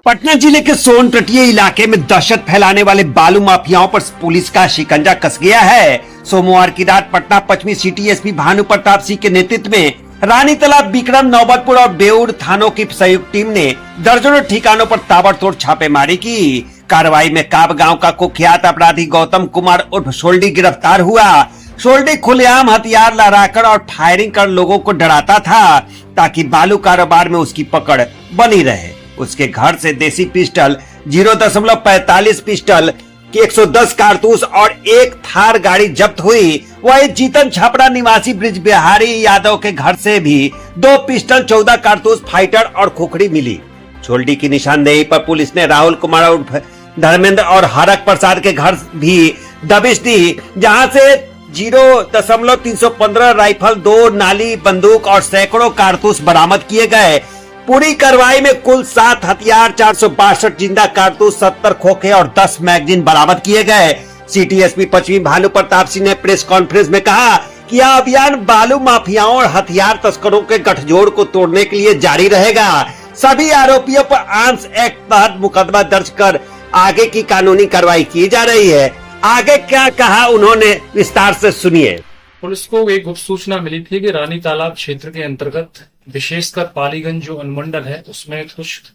पटना जिले के सोन तटीय इलाके में दहशत फैलाने वाले बालू माफियाओं पर पुलिस का शिकंजा कस गया है। सोमवार की रात पटना पश्चिमी सिटी एसपी भानु प्रताप सिंह के नेतृत्व में रानी तालाब, विक्रम, नौबतपुर और बेउर थानों की संयुक्त टीम ने दर्जनों ठिकानों पर ताबड़तोड़ छापेमारी की। कार्रवाई में काब गांव का कुख्यात अपराधी गौतम कुमार उर्फ सोल्डी गिरफ्तार हुआ। सोल्डी खुलेआम हथियार लहराकर और फायरिंग कर लोगों को डराता था ताकि बालू कारोबार में उसकी पकड़ बनी रहे। उसके घर से देसी पिस्टल, 0.45 पिस्टल, 110 कारतूस और एक थार गाड़ी जब्त हुई। वही जीतन छपरा निवासी ब्रिज बिहारी यादव के घर से भी 2 पिस्टल, 14 कारतूस, फाइटर और खुखड़ी मिली। सोल्डी की निशानदेही पर पुलिस ने राहुल कुमार उर्फ धर्मेंद्र और हरक प्रसाद के घर भी दबिश दी, जहां से 0.315 राइफल, 2 नाली बंदूक और सैकड़ों कारतूस बरामद किए गए। पूरी कार्रवाई में कुल 7 हथियार, 462 जिंदा कारतूस, 70 खोखे और 10 मैगजीन बरामद किए गए। सिटी एसपी पश्चिमी भानु प्रताप सिंह ने प्रेस कॉन्फ्रेंस में कहा कि यह अभियान बालू माफियाओं और हथियार तस्करों के गठजोड़ को तोड़ने के लिए जारी रहेगा। सभी आरोपियों पर आर्म्स एक्ट तहत मुकदमा दर्ज कर आगे की कानूनी कार्रवाई की जा रही है। आगे क्या कहा उन्होंने, विस्तार से सुनिए। पुलिस को एक गुप्त सूचना मिली थी कि रानी तालाब क्षेत्र के अंतर्गत विशेषकर पालीगंज जो अनुमंडल है उसमें कुछ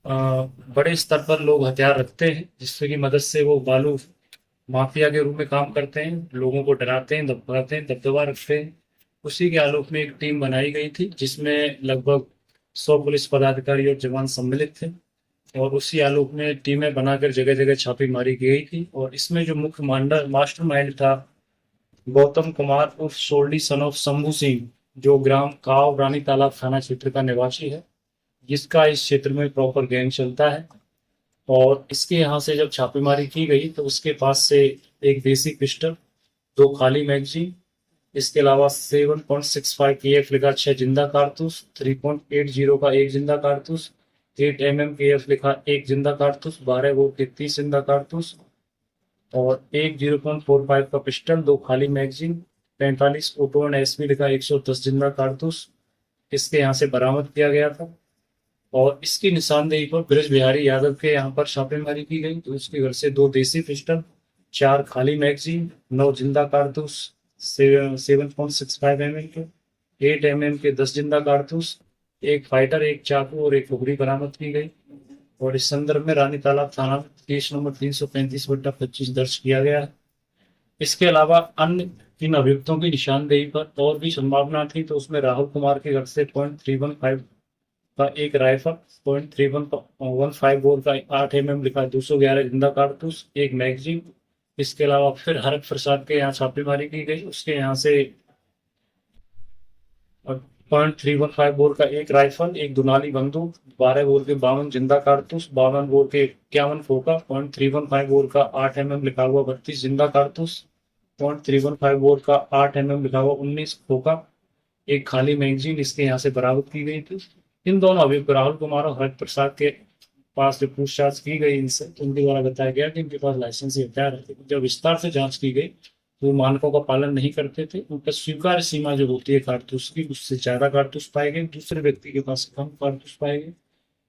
बड़े स्तर पर लोग हथियार रखते हैं, जिससे की मदद से वो बालू माफिया के रूप में काम करते हैं, लोगों को डराते हैं, धमकाते हैं, दबदबा रखते हैं। उसी के आलोक में एक टीम बनाई गई थी जिसमें लगभग 100 पुलिस पदाधिकारी और जवान सम्मिलित थे और उसी आलोक में टीमें बनाकर जगह जगह छापेमारी की गई थी। और इसमें जो मुख्य मास्टरमाइंड था गौतम कुमार उर्फ सोल्डी सन ऑफ शंभू सिंह, जो ग्राम काव, रानी तालाब थाना क्षेत्र का निवासी है, जिसका इस क्षेत्र में प्रॉपर गैंग चलता है। और इसके यहाँ से जब छापेमारी की गई तो उसके पास से एक देसी पिस्टल, 2 खाली मैगजीन, इसके अलावा 7.65 KF लिखा 6 जिंदा कारतूस, 3.80 का 1 जिंदा कारतूस, 8 mm KF लिखा 1 जिंदा कारतूस, 12 बोर के 30 जिंदा कारतूस और एक 0.45 का पिस्टल, 2 खाली मैगजीन, 45 ओटो एंड एसपी लिखा 110 जिंदा कारतूस इसके यहाँ से बरामद किया गया था। और इसकी निशानदेही पर ब्रिज बिहारी यादव के यहाँ पर छापेमारी की गई तो उसके घर से 2 देसी पिस्टल, 4 खाली मैगजीन, 9 जिंदा कारतूस, 7.65 mm के, 8 mm के 10 जिंदा कारतूस, एक फाइटर, एक चाकू और एक खुखड़ी बरामद की गई। और इस संदर्भ में रानी तालाब थाना केस नंबर 335/25 दर्ज किया गया है। इसके अलावा अन्य 3 अभियुक्तों की निशानदेही पर और भी संभावना थी, तो उसमें राहुल कुमार के घर से 0.315 का एक राइफल, 0.315 बोर का 8 mm लिखा 211 जिंदा कारतूस, एक मैगजीन। इसके अलावा फिर हरक प्रसाद के यहाँ छापेमारी की गई, उसके यहाँ से 0.315 बोर का एक राइफल, एक दुनाली बंदूक, 12 बोर के 52 जिंदा कारतूस, 52 बोर के 51 खोखा, 0.315 बोर का 8 mm लिखा हुआ 32 जिंदा कारतूस, 0.315 बोर का 8 mm लिखा हुआ 19 खोखा, एक खाली मैगजीन इसके यहाँ से बरामद की गई थी। इन दोनों अभियुक्त राहुल कुमार और हरक प्रसाद के पास जो पूछताछ की गई इनसे, उनके द्वारा बताया गया कि इनके पास लाइसेंसी हथियार है। जब विस्तार से जांच की गई तो मानकों का पालन नहीं करते थे। उनका स्वीकार्य सीमा जो होती है कारतूस की, उससे ज्यादा कारतूस पाए गए, दूसरे व्यक्ति के पास कम कारतूस पाए गए।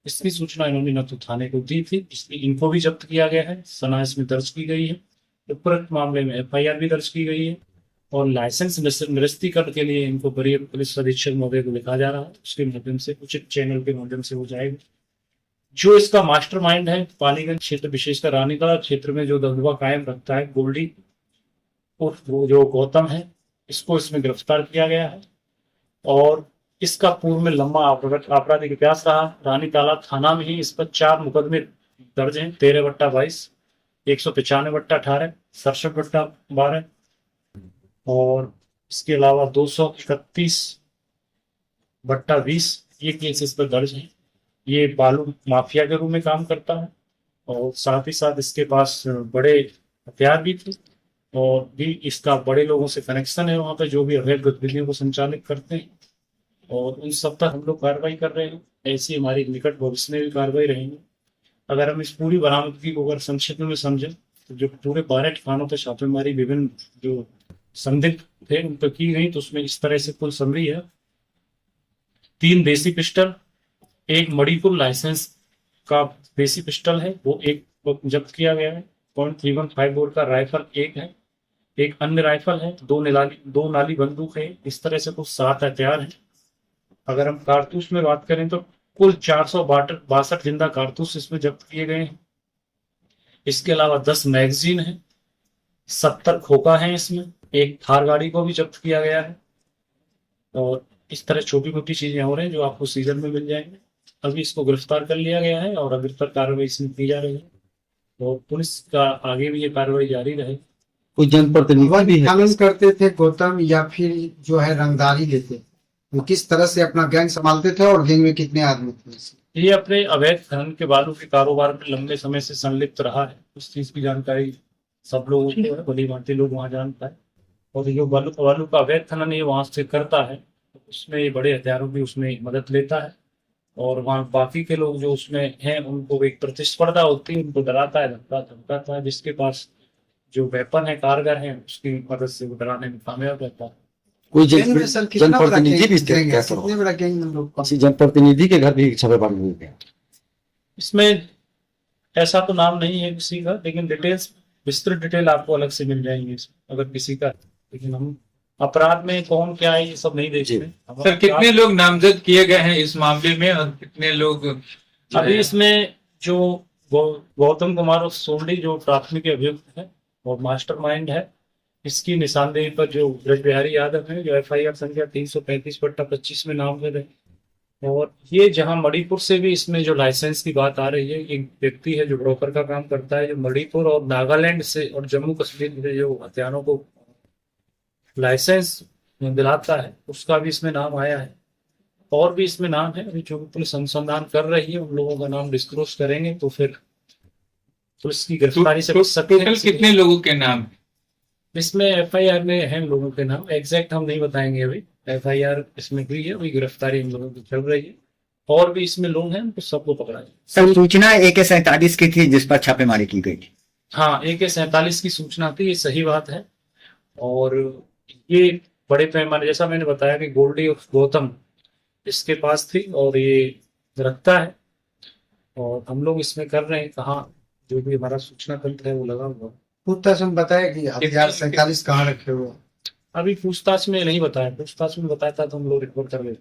इसकी सूचना इन्होंने न तो थाने को दी थी, इसलिए इनको भी जब्त किया गया है, सना इसमें दर्ज की गई है। उपरोक्त मामले में FIR भी दर्ज की गई है और लाइसेंस निरस्तीकरण के लिए इनको वरीय पुलिस अधीक्षक महोदय को लिखा जा रहा है। उसके माध्यम से, उचित चैनल के माध्यम से हो जाएगा। जो इसका मास्टरमाइंड है, पालीगंज क्षेत्र विशेषकर रानी तालाब क्षेत्र में जो दबदबा कायम रखता है, गोल्डी और वो जो गौतम है, इसको इसमें गिरफ्तार किया गया है। और इसका पूर्व में लंबा आपराधिक इतिहास रहा। रानी तालाब थाना में ही इस पर 4 मुकदमे दर्ज हैं, 13/22, 195/18, 67/12 और इसके अलावा 231/20 ये केस इस पर दर्ज है। ये बालू माफिया के रूप में काम करता है और साथ ही साथ इसके पास बड़े हथियार भी थे और भी इसका बड़े लोगों से कनेक्शन है वहाँ पे, जो भी अवैध गतिविधियों को संचालित करते हैं। और उन सब पर हम लोग कार्रवाई कर रहे हैं। ऐसी हमारी निकट भविष्य में भी कार्रवाई रहेंगी। अगर हम इस पूरी बरामदगी को अगर संक्षिप्त में समझें तो जो पूरे 12 ठिकानों पर छापेमारी विभिन्न जो संदिग्ध थे उन पर की गई, तो उसमें इस तरह से कुल समरी है 3 देसी पिस्टल, एक मणिपुर लाइसेंस का देसी पिस्टल है वो एक वो जब्त किया गया है। .315 बोर का राइफल एक है, एक अन्य राइफल है, दो नाली बंदूक है। इस तरह से कुल 7 हथियार हैं। अगर हम कारतूस में बात करें तो कुल 462 जिंदा कारतूस इसमें जब्त किए गए हैं। इसके अलावा 10 मैगजीन है, 70 खोखा है इसमें, एक थार गाड़ी को भी जब्त किया गया है। और इस तरह छोटी मोटी चीजें हो रही हैं जो आपको सीजन में मिल जाएंगे। अभी इसको गिरफ्तार कर लिया गया है और अभी तक कार्रवाई इसमें की जा रही है। तो पुलिस का आगे भी ये कार्रवाई जारी रहे। कोई जनप्रतिनिधि भी है? खनन करते थे गौतम, या फिर जो है रंगदारी लेते, वो किस तरह से अपना गैंग संभालते थे और गैंग में कितने आदमी थे? ये अपने अवैध खनन के बालू के कारोबार में लंबे समय से संलिप्त रहा है। उस चीज की जानकारी सब लोगों को है, भली भांति लोग वहाँ जानता है। और जो बालू का अवैध खनन ये वहां से करता है, उसमें ये बड़े हथियारों की उसमें मदद लेता है। और वहाँ बाकी के लोग जो उसमें हैं उनको एक प्रतिस्पर्धा होती है, उनको डराता है, धमकाता है। जिसके पास जो वेपन है कारगर है उसकी मदद से वो डराने में कामयाब रहता है। कोई गैंग में सर कितना बड़ा जनप्रतिनिधि भी गैंग है? कैसे कितने बड़ा गैंग हम लोग? किसी जनप्रतिनिधि के घर भी छापेमारी हुई है? इसमें ऐसा तो नाम नहीं है किसी का, लेकिन डिटेल्स विस्तृत डिटेल आपको अलग से मिल जाएंगे इसमें अगर किसी का। लेकिन हम अपराध में कौन क्या है ये सब नहीं देखते। सर कितने लोग नामजद किए गए हैं इस मामले में और कितने लोग अभी इसमें जो गौतम कुमार और सोंडी जो प्राथमिक अभियुक्त है और मास्टरमाइंड है, इसकी निशानदेही पर जो ब्रज बिहारी यादव है जो FIR संख्या 335/25 में नामजद है। और ये जहां मणिपुर से भी इसमें जो लाइसेंस की बात आ रही है, एक व्यक्ति है जो ब्रोकर का काम करता है जो मणिपुर और नागालैंड से और जम्मू कश्मीर से जो हथियारों को लाइसेंस दिलाता है, उसका भी इसमें नाम आया है। और भी इसमें नाम है, अभी जो पुलिस अनुसंधान कर रही है उन लोगों का नाम डिस्क्लोज करेंगे तो फिर पुलिस की गिरफ्तारी से बच सकते हैं। टोटल कितने लोगों के नाम? इसमें FIR में हैं लोगों के नाम, एग्जैक्ट हम नहीं बताएंगे अभी। FIR इसमें हुई है, अभी गिरफ्तारी इन लोगों की चल रही है। और भी इसमें लोग हैं, उनको सबको पकड़ा जाए। सर सूचना AK-47 की थी जिस पर छापेमारी की गई थी। हाँ, AK-47 की सूचना थी, ये सही बात है। और ये बड़े पैमाने, जैसा मैंने बताया कि गोल्डी और गौतम इसके पास थी और ये रखता है। और हम लोग इसमें कर रहे हैं, कहाँ जो भी हमारा सूचना तंत्र है वो लगा हुआ। पूछताछ में बताया कि हथियार 47 कहाँ रखे हुए? अभी पूछताछ में नहीं बताया, पूछताछ में बताया था तो हम लोग रिपोर्ट कर लेते।